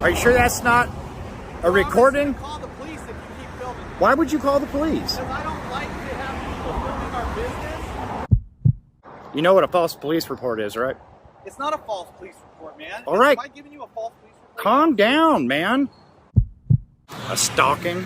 Are you sure that's not a recording? Call the police if you keep filming. Why would you call the police? Because I don't like to have people filming our business. You know what a false police report is, right? It's not a false police report, man. All right. Am I giving you a false police report? Calm down, man. A stalking?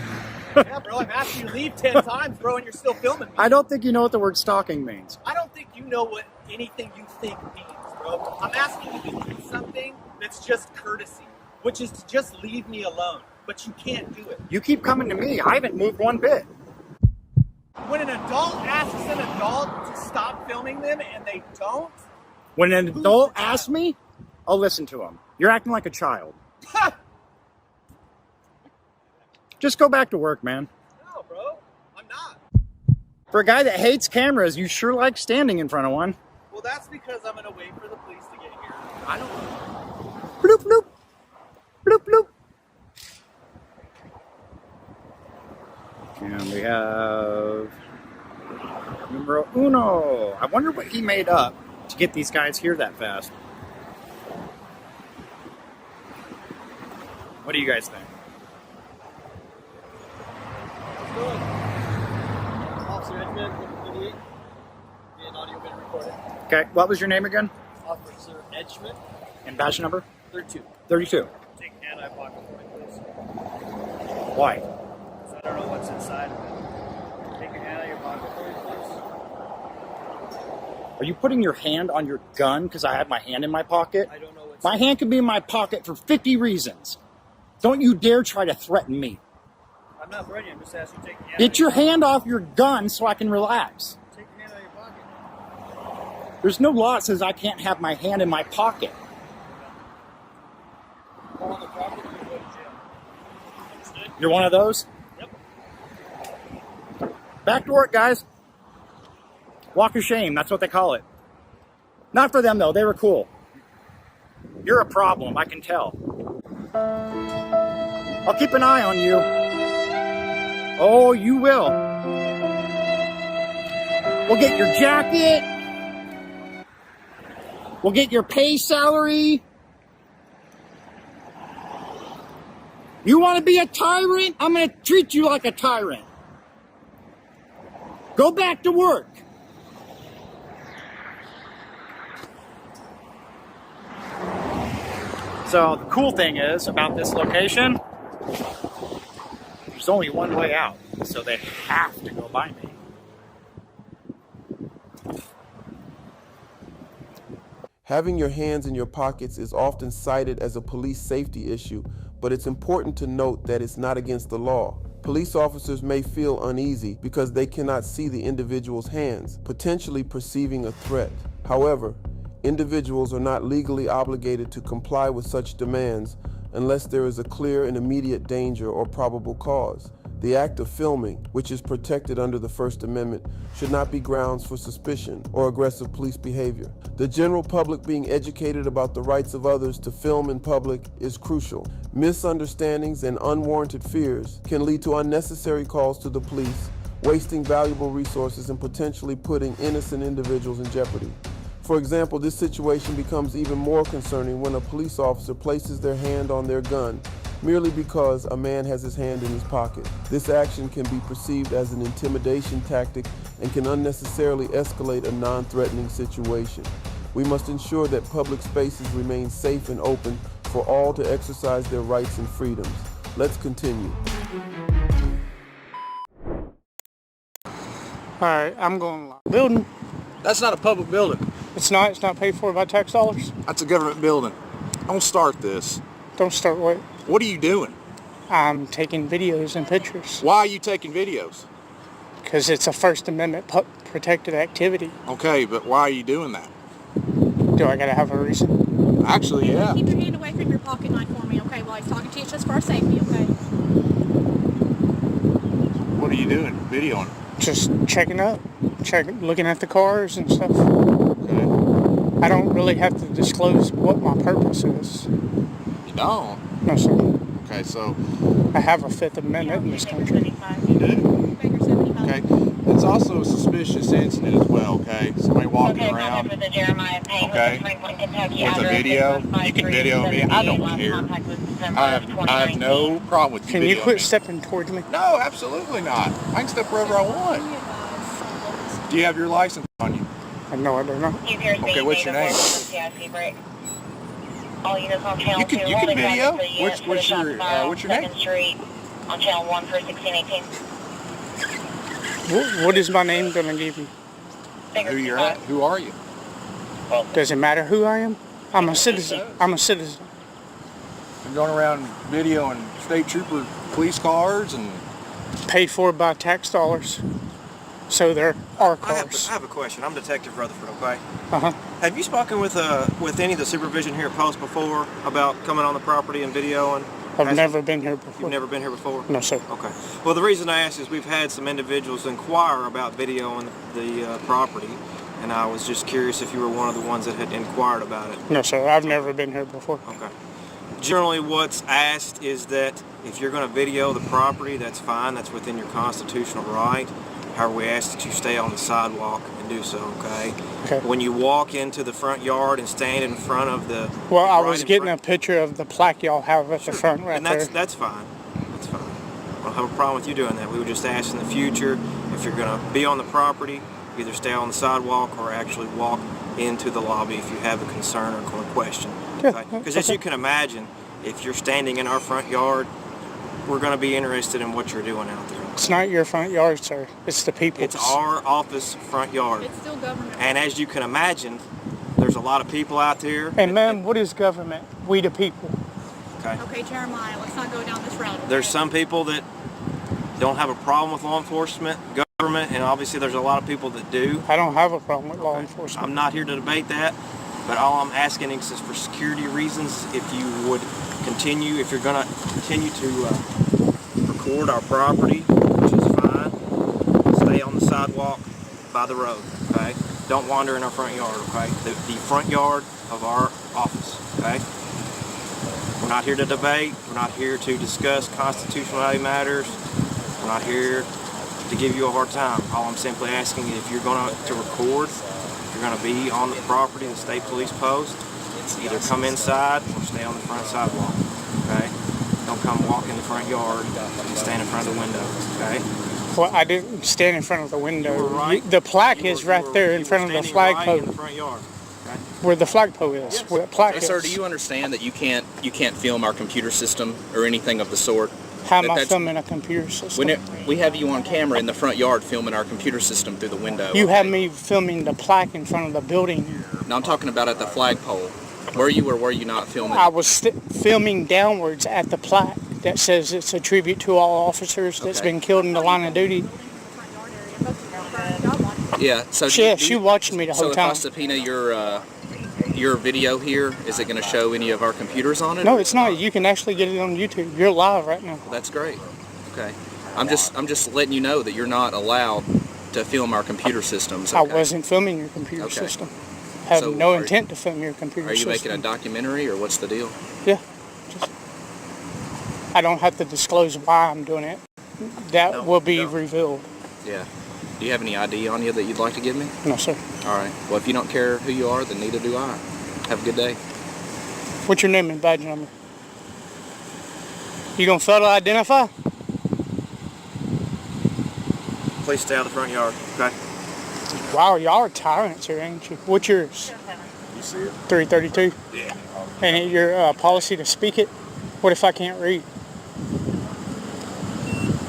Yeah, bro, I've asked you to leave 10 times, bro, and you're still filming me. I don't think you know what the word stalking means. I don't think you know what anything you think means, bro. I'm asking you to do something that's just courtesy, which is to just leave me alone. But you can't do it. You keep coming to me. I haven't moved one bit. When an adult asks an adult to stop filming them and they don't, When an adult asks me, I'll listen to him. You're acting like a child. Just go back to work, man. no, bro, I'm not. For a guy that hates cameras, you sure like standing in front of one. Well, that's because I'm gonna wait for the police to get here. I don't know. Bloop, bloop. Bloop, bloop. And we have numero uno. I wonder what he made up to get these guys here that fast. What do you guys think? Officer Edgman, 58, and audio been recorded. Okay, what was your name again? Officer Edgman, And badge number? 32. 32. Take hand eye pocket for me, please. Why? Because I don't know what's inside of it. Take your hand out of your pocket for me, please. Are you putting your hand on your gun because I have my hand in my pocket? I don't know what's My hand could be in my pocket for 50 reasons. Don't you dare try to threaten me. I'm not threatening you, I'm just asking you to take your hand Get your hand off your gun so I can relax. Take your hand out of your pocket. There's no law that says I can't have my hand in my pocket. Fall on the property, you go to jail. Understood? You're one of those? Yep. Back to work, guys. Walk of shame, that's what they call it. Not for them, though. They were cool. You're a problem, I can tell. I'll keep an eye on you. Oh, you will. We'll get your jacket. We'll get your pay salary. You want to be a tyrant? I'm going to treat you like a tyrant. Go back to work. So the cool thing is about this location, there's only one way out, so they have to go by me. Having your hands in your pockets is often cited as a police safety issue, but it's important to note that it's not against the law. Police officers may feel uneasy because they cannot see the individual's hands, potentially perceiving a threat. However, individuals are not legally obligated to comply with such demands unless there is a clear and immediate danger or probable cause. The act of filming, which is protected under the First Amendment, should not be grounds for suspicion or aggressive police behavior. The general public being educated about the rights of others to film in public is crucial. Misunderstandings and unwarranted fears can lead to unnecessary calls to the police, wasting valuable resources and potentially putting innocent individuals in jeopardy. For example, this situation becomes even more concerning when a police officer places their hand on their gun merely because a man has his hand in his pocket. This action can be perceived as an intimidation tactic and can unnecessarily escalate a non-threatening situation. We must ensure that public spaces remain safe and open for all to exercise their rights and freedoms. Let's continue. All right, I'm going building. That's not a public building. It's not paid for by tax dollars. That's a government building. Don't start this. Don't start what? What are you doing? I'm taking videos and pictures Why are you taking videos? because it's a First Amendment protected activity. Okay, but why are you doing that? Do I gotta have a reason? Actually, yeah. Keep your hand away from your pocket knife for me, okay? While he's talking to you, it's just for our safety, okay? What are you doing? Videoing? Just checking up, looking at the cars and stuff. Okay. I don't really have to disclose what my purpose is. You don't? No, sir. Okay, so I have a Fifth Amendment in this country. you do? Baker 75. Okay. It's also a suspicious incident as well, okay? Somebody walking around, with the Jeremiah Payne, okay, Franklin, Kentucky, with a address video. is You can video me. I don't 53788, care. contact was December I of have no problem with you Can you videoing quit me. stepping towards me? No, absolutely not. I can step wherever I want. Do you have your license on you? No, I don't know. Okay, what's your name? All units on channel You can- 2, you can holding video? traffic for What's units your, for the South what's your name? 2nd Street on channel 1 for 1618. What is my name going to give you? Who you're at? Who are you? Does it matter who I am? I'm a citizen. I'm a citizen. I'm going around videoing state trooper police cars and Paid for by tax dollars. So there are I cars. have a question. I'm Detective Rutherford, okay? Uh-huh. Have you spoken with any of the supervision here at Post before about coming on the property and videoing? I've never been here before. You've never been here before? No, sir. Okay. Well, the reason I asked is we've had some individuals inquire about videoing the property, and I was just curious if you were one of the ones that had inquired about it. No, sir. I've never been here before. Okay. Generally, what's asked is that if you're going to video the property, that's fine. That's within your constitutional right. However, we ask that you stay on the sidewalk and do so, okay? Okay. When you walk into the front yard and stand in front of the... Well, I right was in getting front- a picture of the plaque y'all have at the front right and there. that's fine. That's fine. I don't have a problem with you doing that. We would just ask in the future, if you're going to be on the property, either stay on the sidewalk or actually walk into the lobby if you have a concern or question. Yeah, Because as you can imagine, if you're standing in our front yard, we're going to be interested in what you're doing out there. It's not your front yard, sir. It's the people's. It's our office front yard. It's still government. And as you can imagine, there's a lot of people out there. Hey, ma'am, what is government? We the people. Okay. Okay, Jeremiah, let's not go down this road. Okay? There's some people that don't have a problem with law enforcement, government, and obviously there's a lot of people that do. I don't have a problem with law enforcement. I'm not here to debate that, but all I'm asking is for security reasons, if you would continue, if you're going to continue to record our property, which is fine, stay on the sidewalk by the road, okay? Don't wander in our front yard, okay? The front yard of our office, okay? We're not here to debate. We're not here to discuss constitutionality matters. We're not here to give you a hard time. All I'm simply asking is if you're going to record, if you're going to be on the property of the state police post, either come inside or stay on the front sidewalk, okay? Don't come walk in the front yard and stand in front of the window, okay? Well, I didn't stand in front of the window. You were right. The plaque You is were- right you there were- in you front were of the standing flag right pole. in the front yard, okay? Where the flagpole is, where the plaque Hey, is. sir, do you understand that you can't film our computer system or anything of the sort? How am I that's- filming a computer system? We have you on camera in the front yard filming our computer system through the window. You have me filming the plaque in front of the building. Now I'm talking about at the flagpole. Were you or were you not filming? I was filming downwards at the plaque that says it's a tribute to all officers that's Okay. been killed in the line of duty. Yeah. So She watched me the So whole if I time. subpoena your video here, is it going to show any of our computers on it? No, or it's not. You can actually get it on YouTube. You're live right now. That's great. Okay. I'm just letting you know that you're not allowed to film our computer systems. I Okay? wasn't filming your computer Okay. system. I have So no are- intent to film your computer Are you system. making a documentary or what's the deal? Yeah. I don't have to disclose why I'm doing it. That will be revealed. Yeah. Do you have any ID on you that you'd like to give me? No, sir. All right. Well, if you don't care who you are, then neither do I. Have a good day. What's your name and badge number? You gonna photo identify? Please stay out of the front yard, okay? Wow, y'all are tyrants here, ain't you? What's yours? you see it? 332? Yeah. And your policy to speak it? What if I can't read?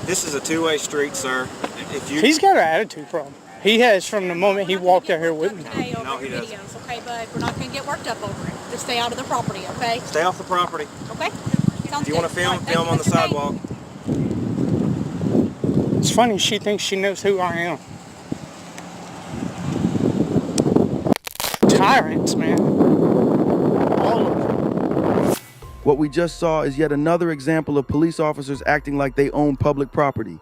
This is a two-way street, sir. If you He's got an attitude problem. He has from the moment he walked out here with me. Today over No, he your doesn't. videos, okay, bud? We're not going to get worked up over it. Just stay out of the property, okay? stay off the property. Okay? Sounds If you want to good. film, All right, thank film you, on the Mr. Payne. sidewalk. It's funny, she thinks she knows who I am. Tyrants, man. All of them. What we just saw is yet another example of police officers acting like they own public property.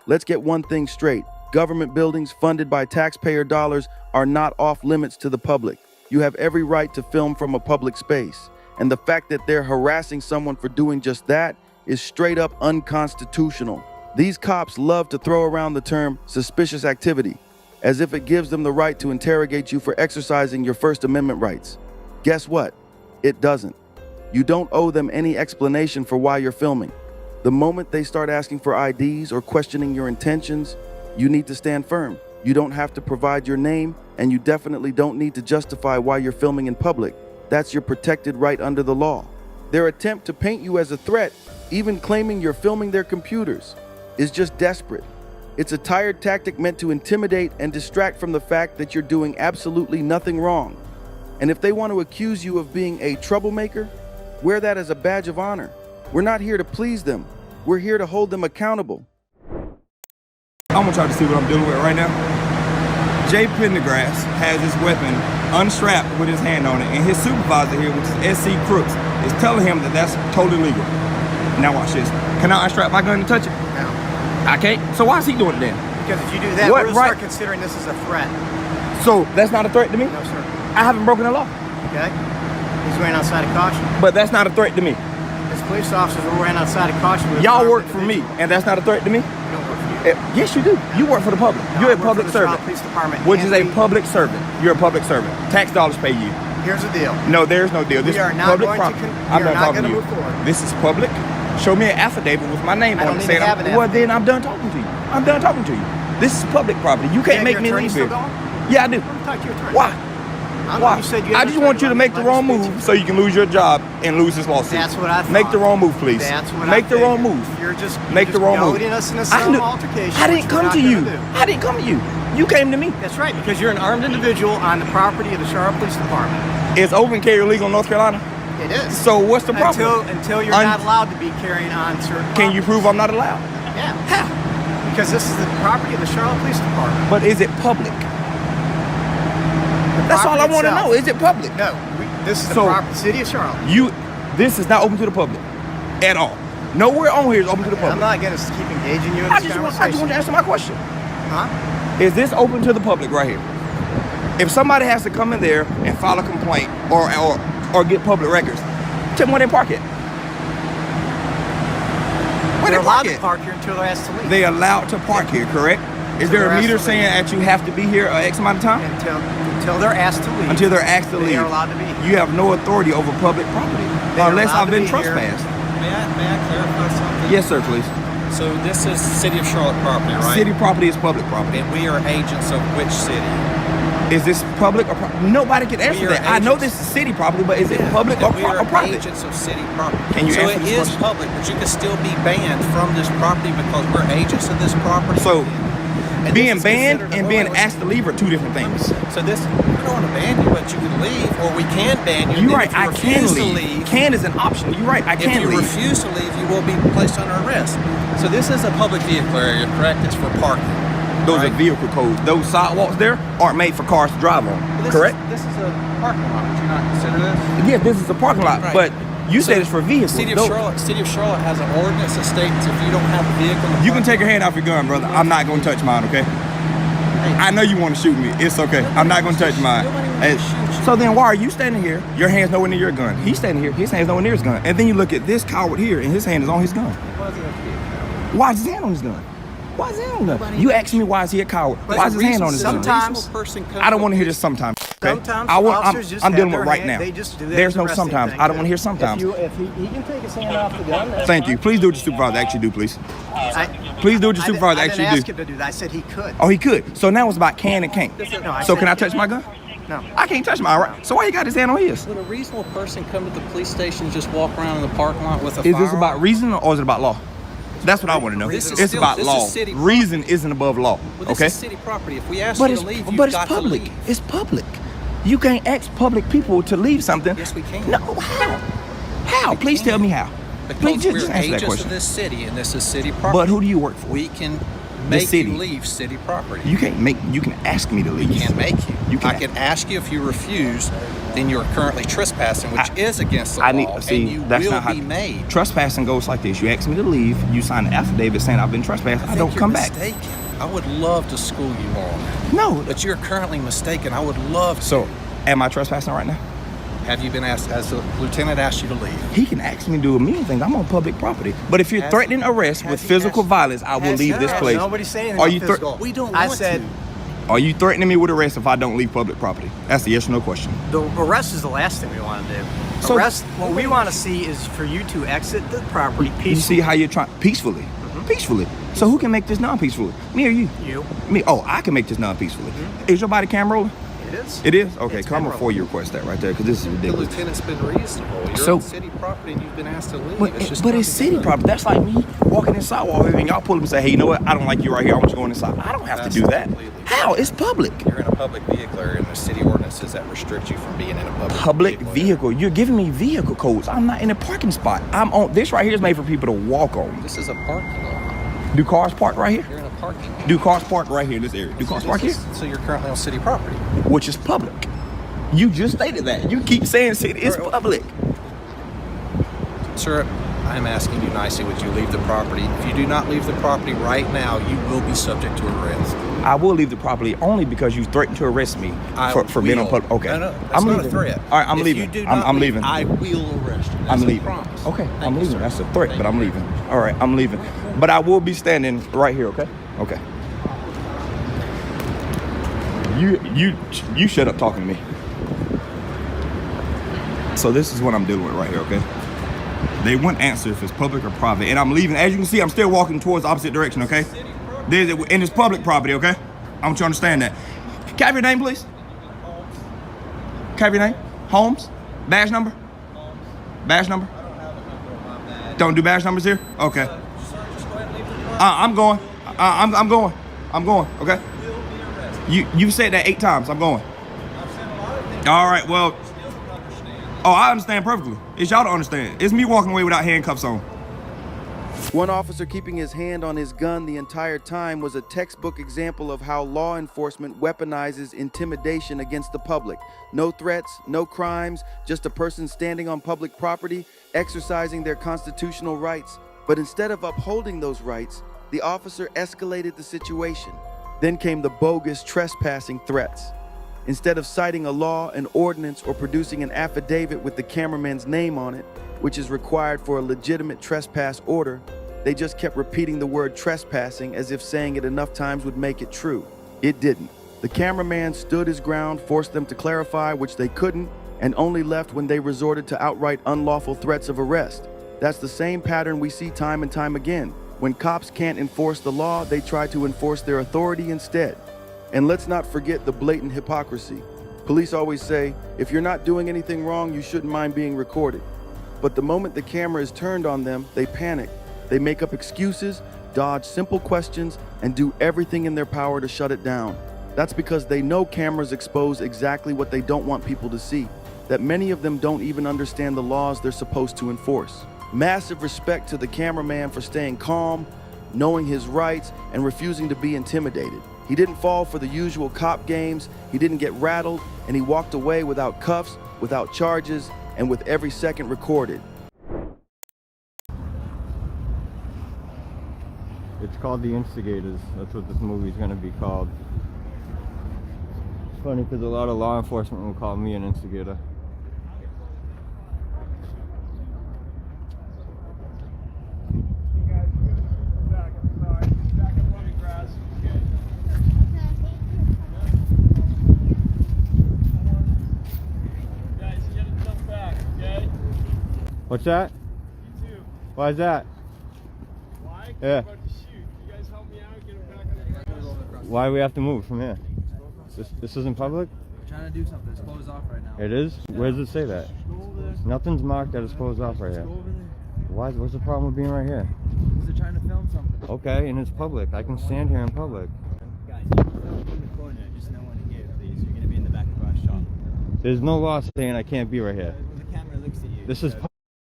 Let's get one thing straight. Government buildings funded by taxpayer dollars are not off limits to the public. You have every right to film from a public space. And the fact that they're harassing someone for doing just that is straight up unconstitutional. These cops love to throw around the term suspicious activity, as if it gives them the right to interrogate you for exercising your First Amendment rights. Guess what? It doesn't. You don't owe them any explanation for why you're filming. The moment they start asking for IDs or questioning your intentions, you need to stand firm. You don't have to provide your name, and you definitely don't need to justify why you're filming in public. That's your protected right under the law. Their attempt to paint you as a threat, even claiming you're filming their computers, is just desperate. It's a tired tactic meant to intimidate and distract from the fact that you're doing absolutely nothing wrong. And if they want to accuse you of being a troublemaker, wear that as a badge of honor. We're not here to please them. We're here to hold them accountable. I'm gonna try to see what I'm dealing with right now. Jay Pendergrass has his weapon unstrapped with his hand on it, and his supervisor here, which is SC Crooks, is telling him that that's totally legal. Now watch this. Can I unstrap my gun and touch it? No. I can't? So why is he doing it then? Because if you do that, What we'll right- start considering this as a threat. So that's not a threat to me? No, sir. I haven't broken the law. Okay? He's ran outside of caution. But that's not a threat to me. As police officers who ran outside of caution. with Y'all armed work for me, individuals. and that's not a threat to me? We don't work for you. Yes, you do. You work for the public. No, You're I a work public for the Charlotte servant. Police Department. Which and is a we- public servant. You're a public servant. Tax dollars pay you. Here's the deal. No, there's no deal. This We are is not public going to property. we I'm are done not talking going to to you. move forward. This is public. Show me an affidavit with my name I on don't it need saying, to have an well, then I'm done talking to you. I'm done talking to you. This is public property. You can't have make your me attorney leave still here. going? Yeah, I do. Talk to your attorney. Why? I know Why? you said you I had just an want you to attorney. make the Let me wrong speak to move you. so you can lose your job and lose this lawsuit. That's what I thought. Make the wrong move, please. That's what Make I the wrong figured. move. You're just Make the wrong move. goading us into I some knew- altercation. I which didn't we're come not to gonna you. do. I didn't come to you. You came to me. That's right, because you're an armed individual on the property of the Charlotte Police Department. Is open carry illegal in North Carolina? It is. So what's the problem? Until you're not allowed to be carrying on certain Can you properties. prove I'm not allowed? Yeah. How? Because this is the property of the Charlotte Police Department. But is it public? That's all I want to know. Is it public? No. This is the So- city of Charlotte. This is not open to the public at all. Nowhere on here is open to the I'm public. not going to keep engaging you in I this just want conversation. to answer my question. Huh? Is this open to the public right here? If somebody has to come in there and file a complaint or get public records, tell them where they park it. Where They're they allowed park to it? park here until they're asked to leave. They allowed to park here, correct? Is there They're a asked meter to leave. saying that you have to be here X amount of time? Until they're asked to leave. Until they're asked to leave. They are allowed to be here. You have no authority over public property They are unless allowed I've to been be here. trespassed. May I clarify something? Yes, sir, please. So this is City of Charlotte property, right? City property is public property. And we are agents of which city? Is this public or private? Nobody can answer We are that. I know agents. this is city property, but is it public or We are private? agents of city property. Can you so answer it this is question? public, but you can still be banned from this property because we're agents of this property. So And being this is banned considered- and wait, being wait, wait. asked to leave are two different things. So this, we don't want to ban you, but you can leave, or we can ban you. and You're then right. if you I can refuse to leave. Can is an option. You're right. I If can you leave. refuse to leave, you will be placed under arrest. So this is a public vehicle area, correct? It's for parking. Those right? are vehicle codes. Those sidewalks there aren't made for cars to drive on. This Correct? This is a parking lot. Would you not consider this? Yeah, this is a parking lot, Right. but you So said it's for vehicles. City of Charlotte has an ordinance that states if you don't have a vehicle. in the You can parking take your hand off your gun, brother. I'm not going to touch mine, okay? I know you want to shoot me. It's okay. I'm not going to touch mine. Hey, so then why are you standing here? Your hand's nowhere near your gun. He's standing here. His hand's nowhere near his gun. And then you look at this coward here, and his hand is on his gun. Why is his hand on his gun? Why is his hand on the gun? You asked me why is he a coward? Why is his hand on his gun? Sometimes I don't want to hear this sometimes. Okay? Sometimes I'm officers just dealing have with their right hand- now. they just do that There's as no arresting sometimes. thing. I don't want to hear sometimes. If he can take his hand off the gun, that's Thank fine. you. Please do what your supervisor actually do, please. Please do what your I supervisor didn't actually ask do. him to do that. I said he could. Oh, he could. So now it's about can and can't. No, I So said can I he touch could. my gun? No. I can't touch mine, right? So why you got his hand on his? Would a reasonable person come to the police station and just walk around in the parking lot with a Is this firearm? about reason or is it about law? That's what I want to know. This is It's still- about this law. is city Reason isn't above law. Well, this Okay? is city property. If we ask But you it's to leave, you've but it's got to public. leave. It's public. You can't ask public people to leave something. Yes, we can. No, how? How? Please tell me how. Because Please just we're answer that agents question. of this city, and this is city property. But who do you work for? We can make city. you leave city property. You can't make. You can ask me to leave. We can't make you. You I can't. can ask you if you refuse, then you're currently trespassing, which is against the I law, need to see. and you That's will not how be made. trespassing goes like this. You ask me to leave. You sign an affidavit saying I've been trespassed. I don't think come you're back. mistaken. I would love to school you on that. No. But you're currently mistaken. I would love to. So, am I trespassing right now? Have you been asked, has the lieutenant asked you to leave? He can ask me to do a mean thing. I'm on public property. But if you're threatening arrest with physical violence, I will leave this place. Nobody's saying anything Are you physical. We don't I want said, to. Are you threatening me with arrest if I don't leave public property? That's a yes or no question. The arrest is the last thing we want to do. So- Arrest, what we want to see is for you to exit the property peacefully. You see how you're trying peacefully. Peacefully. So who can make this non-peacefully? Me or you? You. Me. Oh, I can make this non-peacefully. Is your body cam rolling? It is. It is? Okay, It's come been before you request that right there, because this is The ridiculous. lieutenant's been reasonable. You're So- on city property and you've been asked to leave. But It's it's city property. That's like me walking in sidewalk and y'all pull up and say, hey, you know what? I don't like you right here. I want you going inside. I don't have to do that. How? It's public. You're in a public vehicle and there's city ordinances that restrict you from being in a Public vehicle. You're giving me vehicle codes. I'm not in a parking spot. I'm on. This right here is made for people to walk on. This is a parking lot. Do cars park right here? You're in a parking lot. Do cars park right here in this area? Do cars park here? So you're currently on city property. Which is public. You just stated that. You keep saying city is public. Sir, I'm asking you nicely, would you leave the property? If you do not leave the property right now, you will be subject to arrest. I will leave the property only because you threatened to arrest me for being on public. Okay. No, that's I'm not leaving. a threat. All right, I'm If leaving. you do not I'm leave, leaving. I will arrest you. That's I'm a leaving. promise. Okay, Thank I'm you, leaving. sir. That's a threat, but I'm leaving. All right, I'm leaving. But I will be standing right here, okay? Okay. You shut up talking to me. So this is what I'm dealing with right here, okay? They wouldn't answer if it's public or private. And I'm leaving. As you can see, I'm still walking towards the opposite direction, okay? And it's public property, okay? I want you to understand that. Can I have your name, please? Can I have your name? Holmes? Badge number? Badge number? Don't do badge numbers here? Okay. I'm going. I'm going. I'm going, okay? You said that 8 times. I'm going. All right, well. Oh, I understand perfectly. It's y'all to understand. It's me walking away without handcuffs on. One officer keeping his hand on his gun the entire time was a textbook example of how law enforcement weaponizes intimidation against the public. No threats, no crimes, just a person standing on public property, exercising their constitutional rights. But instead of upholding those rights, the officer escalated the situation. Then came the bogus trespassing threats. Instead of citing a law, an ordinance, or producing an affidavit with the cameraman's name on it, which is required for a legitimate trespass order, they just kept repeating the word trespassing as if saying it enough times would make it true. It didn't. The cameraman stood his ground, forced them to clarify, which they couldn't, and only left when they resorted to outright unlawful threats of arrest. That's the same pattern we see time and time again. When cops can't enforce the law, they try to enforce their authority instead. And let's not forget the blatant hypocrisy. Police always say, if you're not doing anything wrong, you shouldn't mind being recorded. But the moment the camera is turned on them, they panic. They make up excuses, dodge simple questions, and do everything in their power to shut it down. That's because they know cameras expose exactly what they don't want people to see, that many of them don't even understand the laws they're supposed to enforce. Massive respect to the cameraman for staying calm, knowing his rights, and refusing to be intimidated. He didn't fall for the usual cop games, he didn't get rattled, and he walked away without cuffs, without charges, and with every second recorded. It's called The Instigators. That's what this movie's gonna be called. It's funny because a lot of law enforcement will call me an instigator. What's that? You too. Why is that? Why? Yeah. About to shoot. You guys help me out, get him back on the ground. Why do we have to move from here? This isn't public? We're trying to do something. It's closed off right now. It is? Yeah. Where does it say that? Go over there. Nothing's marked that it's closed off right here. Go over there. Why? What's the problem with being right here? Because they're trying to film something. Okay, and it's public. I can stand here in public. Guys, you can film in the corner. Just no one here, please. You're going to be in the back of our shop. There's no law saying I can't be right here. The camera looks at you. This is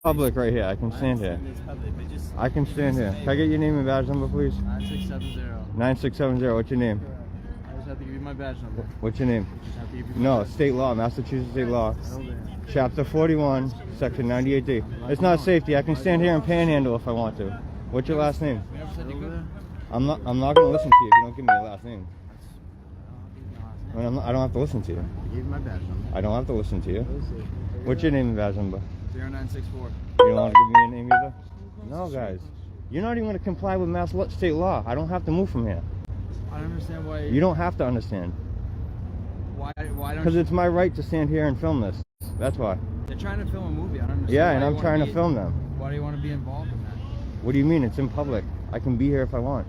public right here. I can stand here. It's public, but just I can stand here. Can I get your name and badge number, please? 9670. 9670. What's your name? I just have to give you my badge number. What's your name? Just have to give you my No, badge. state law, Massachusetts state law. Chapter 41, section 98D. It's not safety. I can stand here and panhandle if I want to. What's your last name? We ever said you could? I'm not going to listen to you if you don't give me your last name. I don't have to listen to you. I gave you my badge number. I don't have to listen to you. What's your name and badge number? 0964. You don't want to give me your name either? No, guys. You're not even going to comply with Mass state law. I don't have to move from here. I don't understand why. You don't have to understand. Why don't? Because it's my right to stand here and film this. That's why. They're trying to film a movie. I don't understand. Yeah, and I'm trying to film them. Why do you want to be involved in that? What do you mean? It's in public. I can be here if I want.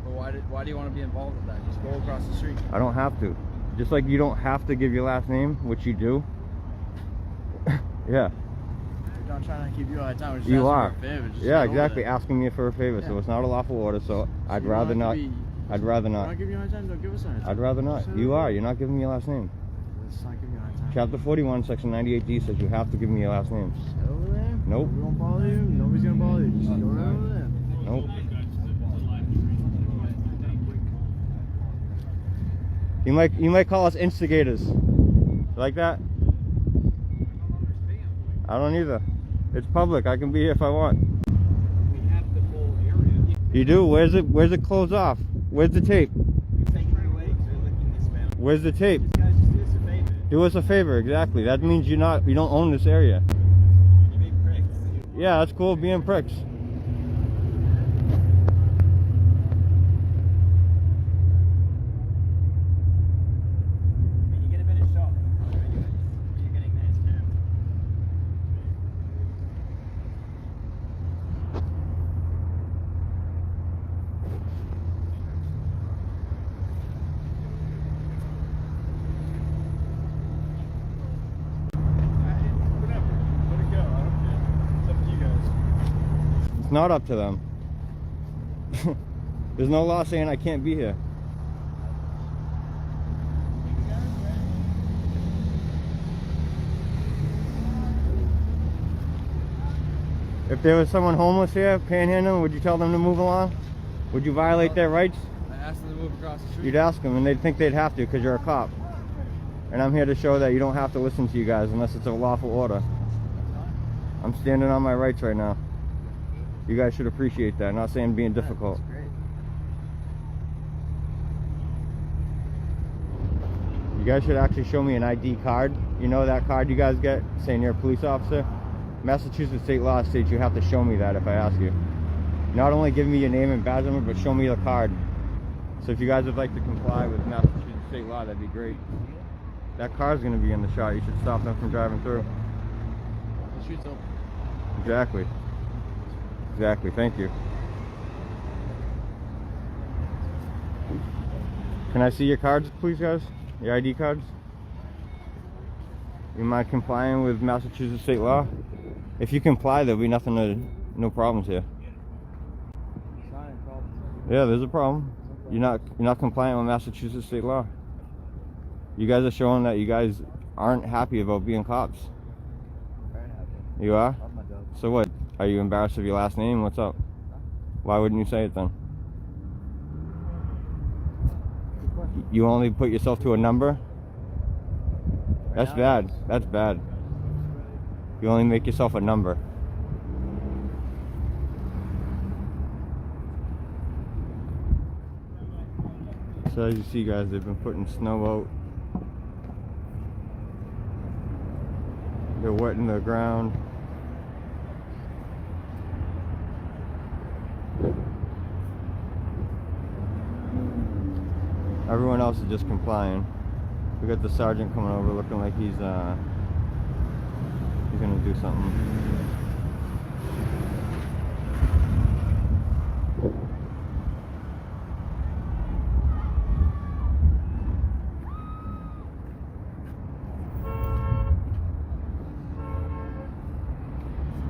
But why do you want to be involved with that? Just go across the street. I don't have to. Just like you don't have to give your last name, which you do. Yeah. I'm trying to keep you out of time. You are. Yeah, Just exactly. Asking me for a favor. So it's not a lawful order. So I'd rather not. I'd rather not. Don't give you our time. Don't give us our time. I'd rather not. You are. You're not giving me your last name. Let's not give you our time. Chapter 41, Section 98D says you have to give me your last name. Over there? Nope. We won't bother you. Nobody's gonna bother you. Just go right over there. Nope. You might call us instigators. You like that? I don't either. It's public. I can be here if I want. We have the whole area. You do? Where's it closed off? Where's the tape? Where's the tape? Do us a favor, exactly. That means you don't own this area. Yeah, that's cool, being pricks. It's not up to them. There's no law saying I can't be here. If there was someone homeless here, panhandling, would you tell them to move along? Would you violate their rights? I asked them to move across the street. You'd ask them, and they'd think they'd have to because you're a cop. And I'm here to show that you don't have to listen to you guys unless it's a lawful order. I'm standing on my rights right now. You guys should appreciate that. I'm not saying being difficult. That's great. You guys should actually show me an ID card. You know that card you guys get saying you're a police officer? Massachusetts state law states you have to show me that if I ask you. Not only give me your name and badge number, but show me the card. So if you guys would like to comply with Massachusetts state law, that'd be great. That car's gonna be in the shot. You should stop them from driving through. The street's open. Exactly. Exactly, thank you. Can I see your cards, please, guys? Your ID cards? You mind complying with Massachusetts state law? If you comply, there'll be no problems here. Yeah, there's a problem. You're not compliant with Massachusetts state law. You guys are showing that you guys aren't happy about being cops. You are? So what? Are you embarrassed of your last name? What's up? Why wouldn't you say it then? You only put yourself to a number? That's bad. That's bad. You only make yourself a number. So as you see, guys, they've been putting snow out. They're wetting the ground. Everyone else is just complying. We got the sergeant coming over looking like he's gonna do something.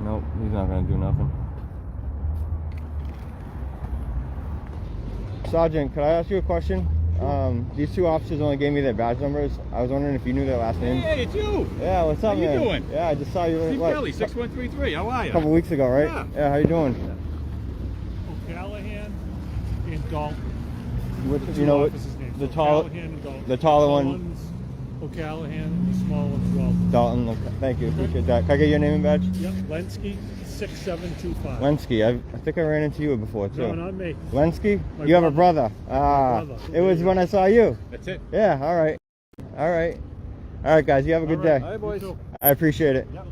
Nope, he's not gonna do nothing. Sergeant, could I ask you a question? These two officers only gave me their badge numbers. I was wondering if you knew their last names. Hey, it's you. Yeah, what's up, man? How you doing? Yeah, I just saw you. Steve Kelly, 6133. How are you? A couple weeks ago, right? Yeah. How you doing? O'Callahan and Dalton. You know what? The taller one. One's O'Callahan, the small one's Dalton. Dalton. Okay. Thank you. Appreciate that. Can I get your name and badge? Yep. Lenski, 6725. Lenski. I think I ran into you before too. No, not me. Lenski? My you have a brother. brother. Ah, brother. it was when I saw you. That's it. Yeah. All right. All right. All right, guys, you have a good day. All right, boys. I appreciate it. All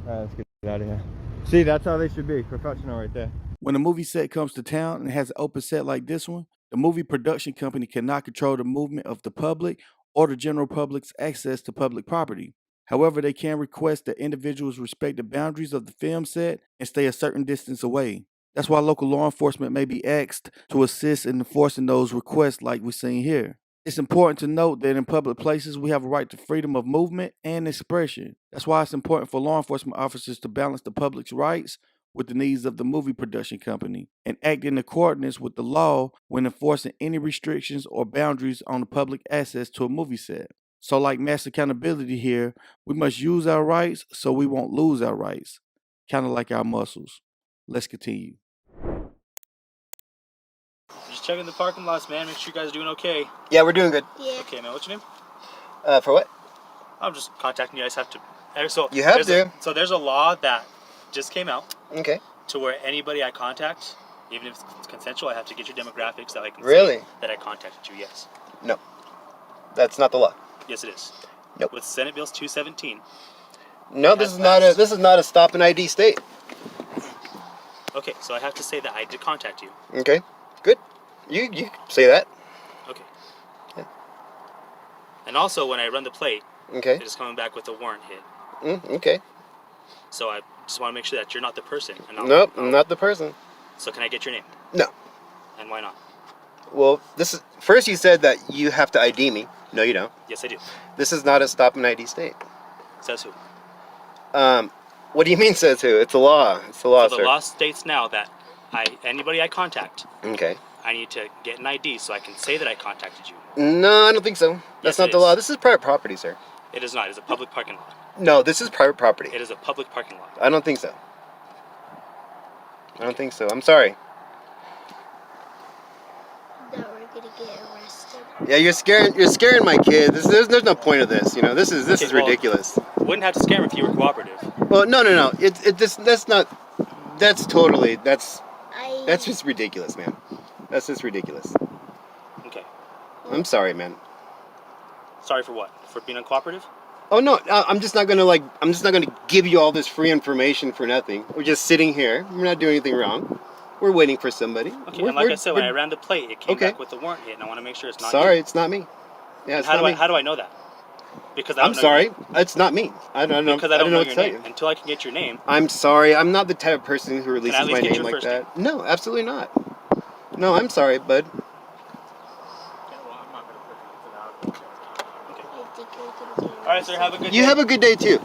right, let's get out of here. See, that's how they should be, professional right there. When a movie set comes to town and has an open set like this one, the movie production company cannot control the movement of the public or the general public's access to public property. However, they can request that individuals respect the boundaries of the film set and stay a certain distance away. That's why local law enforcement may be asked to assist in enforcing those requests like we're seeing here. It's important to note that in public places, we have a right to freedom of movement and expression. That's why it's important for law enforcement officers to balance the public's rights with the needs of the movie production company and act in accordance with the law when enforcing any restrictions or boundaries on the public access to a movie set. So like mass accountability here, we must use our rights so we won't lose our rights, kind of like our muscles. Let's continue. Just checking the parking lots, man. Make sure you guys are doing okay. Yeah, we're doing good. Yeah. Okay, man. What's your name? For what? I'm just contacting you. I just have to. So You have to. So there's a law that just came out. Okay. To where anybody I contact, even if it's consensual, I have to get your demographics that I can Really? say that I contacted you. Yes. No. That's not the law. Yes, it is. Nope. With Senate Bill 217. No, this is not a stop and ID state. Okay, so I have to say that I did contact you. Okay. Good. You say that. Okay. And also, when I run the plate, Okay. it is coming back with a warrant hit. Okay. So I just want to make sure that you're not the person. And Nope, I'm not the person. So can I get your name? No. And why not? Well, this is first you said that you have to ID me. No, you don't. Yes, I do. This is not a stop and ID state. Says who? What do you mean says who? It's a law. It's a law, So sir. the law states now that anybody I contact, Okay. I need to get an ID so I can say that I contacted you. No, I don't think so. That's Yes, not it the is. law. This is private property, sir. It is not. It is a public parking lot. No, this is private property. It is a public parking lot. I don't think so. I don't think so. I'm sorry. That we're gonna get arrested. Yeah, you're scaring my kid. There's no point of this. You know, this is Okay, well, ridiculous. Wouldn't have to scare him if you were cooperative. Well, no. That's just ridiculous, man. That's just ridiculous. Okay. I'm sorry, man. Sorry for what? For being uncooperative? Oh no, I'm just not gonna give you all this free information for nothing. We're just sitting here. We're not doing anything wrong. We're waiting for somebody. Okay, and like I said, when I ran the plate, it came back with the warrant hit, and I want to make sure it's not Sorry, you. it's not me. Yeah, it's how not do me. How do I know that? Because I don't I'm know sorry, your name. it's not me. I don't know. Because I don't know what your to tell name. you. Until I can get your name. I'm sorry. I'm not the type of person who Can I releases at least my get name your like first that. No, absolutely not. No, I'm sorry, bud. All right, sir. Have a good day. You have a good day too.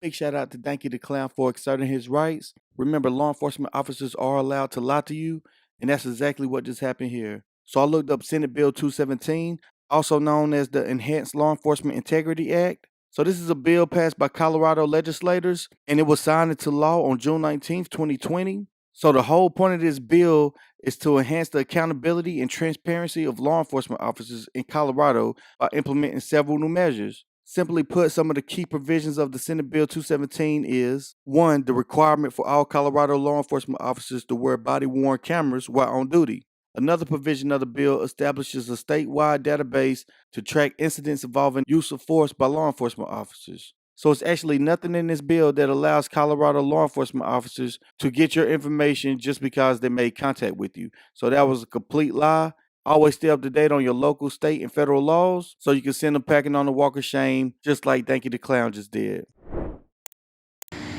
Big shout out to Danky the Clown for asserting his rights. Remember, law enforcement officers are allowed to lie to you, and that's exactly what just happened here. So I looked up Senate Bill 217, also known as the Enhanced Law Enforcement Integrity Act. So this is a bill passed by Colorado legislators, and it was signed into law on June 19th, 2020. So the whole point of this bill is to enhance the accountability and transparency of law enforcement officers in Colorado by implementing several new measures. Simply put, some of the key provisions of the Senate Bill 217 is 1. The requirement for all Colorado law enforcement officers to wear body-worn cameras while on duty. Another provision of the bill establishes a statewide database to track incidents involving use of force by law enforcement officers. So it's actually nothing in this bill that allows Colorado law enforcement officers to get your information just because they made contact with you. So that was a complete lie. Always stay up to date on your local, state, and federal laws so you can send them packing on the walk of shame just like Danky the Clown just did.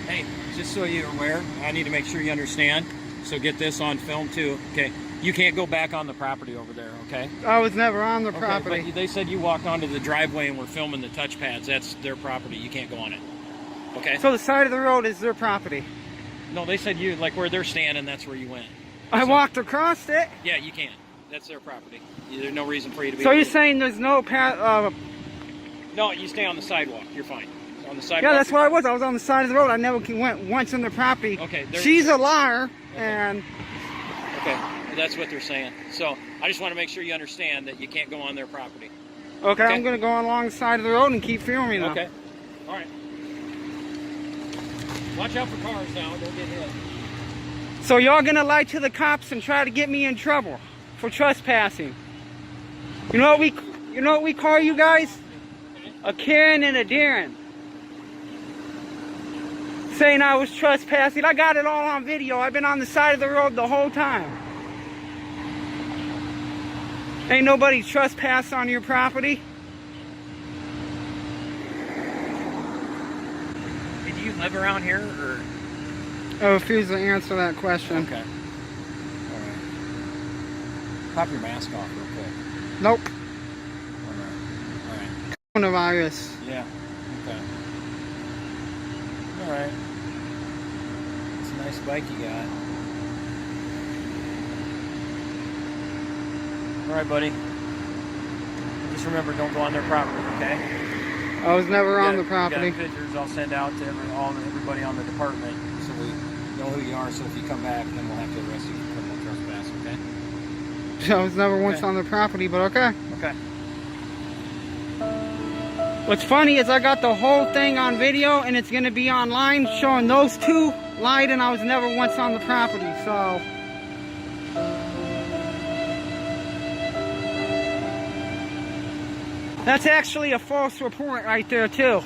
Hey, just so you're aware, I need to make sure you understand. So get this on film too. Okay, you can't go back on the property over there. Okay. I was never on the property. But they said you walked onto the driveway and were filming the touch pads. That's their property. You can't go on it. Okay. So the side of the road is their property. No, they said you like where they're standing. That's where you went. I walked across it. Yeah, you can. That's their property. There's no reason for you to be. So you're saying there's no path? No, you stay on the sidewalk. You're fine. On the sidewalk. Yeah, that's what I was. I was on the side of the road. I never went once in their property. Okay. She's a liar, and. Okay, that's what they're saying. So I just want to make sure you understand that you can't go on their property. Okay, I'm going to go along the side of the road and keep filming them. Okay. All right. Watch out for cars now. Don't get hit. So y'all gonna lie to the cops and try to get me in trouble for trespassing? You know what we call you guys? A Karen and a Darren. Saying I was trespassing. I got it all on video. I've been on the side of the road the whole time. Ain't nobody trespassed on your property. Do you live around here or? I refuse to answer that question. Okay. All right. Pop your mask off real quick. Nope. All right. Coronavirus. Yeah. Okay. All right. It's a nice bike you got. All right, buddy. Just remember, don't go on their property, okay? I was never on the property. You got pictures I'll send out to everybody on the department so we know who you are. So if you come back, then we'll have to arrest you for criminal trespass, okay? I was never once on the property, but okay. Okay. What's funny is I got the whole thing on video and it's gonna be online showing those two lied and I was never once on the property, so. That's actually a false report right there too.